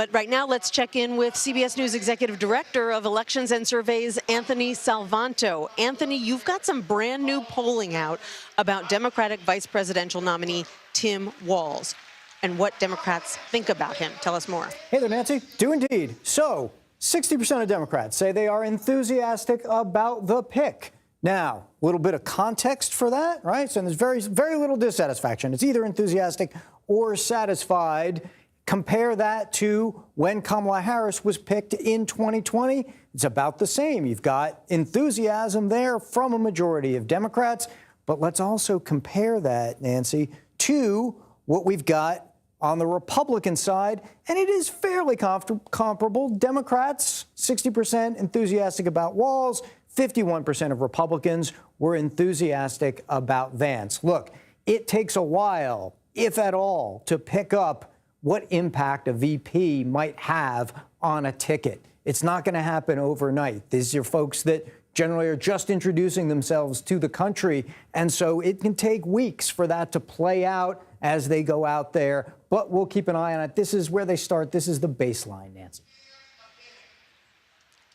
But right now, let's check in with CBS News Executive Director of Elections and Surveys, Anthony Salvanto. Anthony, you've got some brand new polling out about Democratic vice presidential nominee Tim Walz and what Democrats think about him. Tell us more. Hey there, Nancy. Do indeed. So, 60% of Democrats say they are enthusiastic about the pick. Now, a little bit of context for that, right? So there's very little dissatisfaction. It's either enthusiastic or satisfied. Compare that to when Kamala Harris was picked in 2020. It's about the same. You've got enthusiasm there from a majority of Democrats. But let's also compare that, Nancy, to what we've got on the Republican side, and it is fairly comparable. Democrats, 60% enthusiastic about Walz, 51% of Republicans were enthusiastic about Vance. Look, it takes a while, if at all, to pick up what impact a VP might have on a ticket. It's not going to happen overnight. These are folks that generally are just introducing themselves to the country, and so it can take weeks for that to play out as they go out there. But we'll keep an eye on it. This is where they start. This is the baseline, Nancy.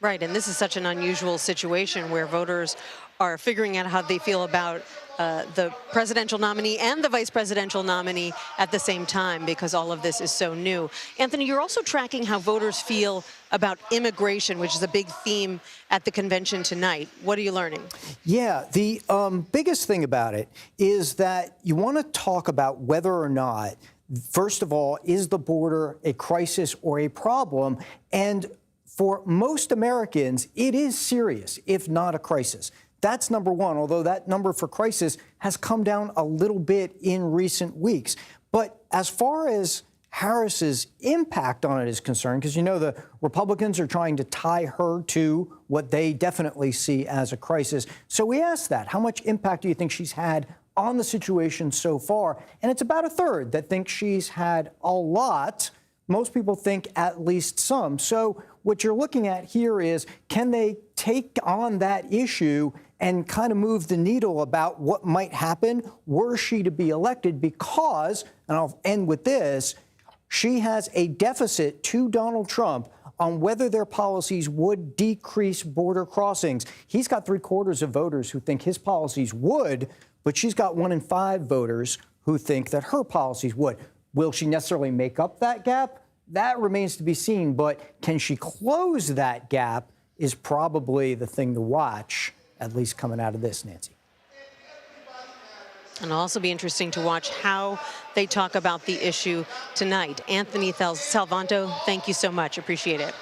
Right, and this is such an unusual situation where voters are figuring out how they feel about the presidential nominee and the vice presidential nominee at the same time, because all of this is so new. Anthony, you're also tracking how voters feel about immigration, which is a big theme at the convention tonight. What are you learning? Yeah, the biggest thing about it is that you want to talk about whether or not, first of all, is the border a crisis or a problem? And for most Americans, it is serious, if not a crisis. That's number one, although that number for crisis has come down a little bit in recent weeks. But as far as Harris's impact on it is concerned, because, you know, the Republicans are trying to tie her to what they definitely see as a crisis. So we asked that. How much impact do you think she's had on the situation so far? And it's about a third that think she's had a lot. Most people think at least some. So what you're looking at here is, can they take on that issue and kind of move the needle about what might happen were she to be elected? Because, and I'll end with this, she has a deficit to Donald Trump on whether their policies would decrease border crossings. He's got 3/4 of voters who think his policies would, but she's got 1 in 5 voters who think that her policies would. Will she necessarily make up that gap? That remains to be seen, but can she close that gap is probably the thing to watch, at least coming out of this, Nancy. And it'll also be interesting to watch how they talk about the issue tonight. Anthony Salvanto, thank you so much. Appreciate it.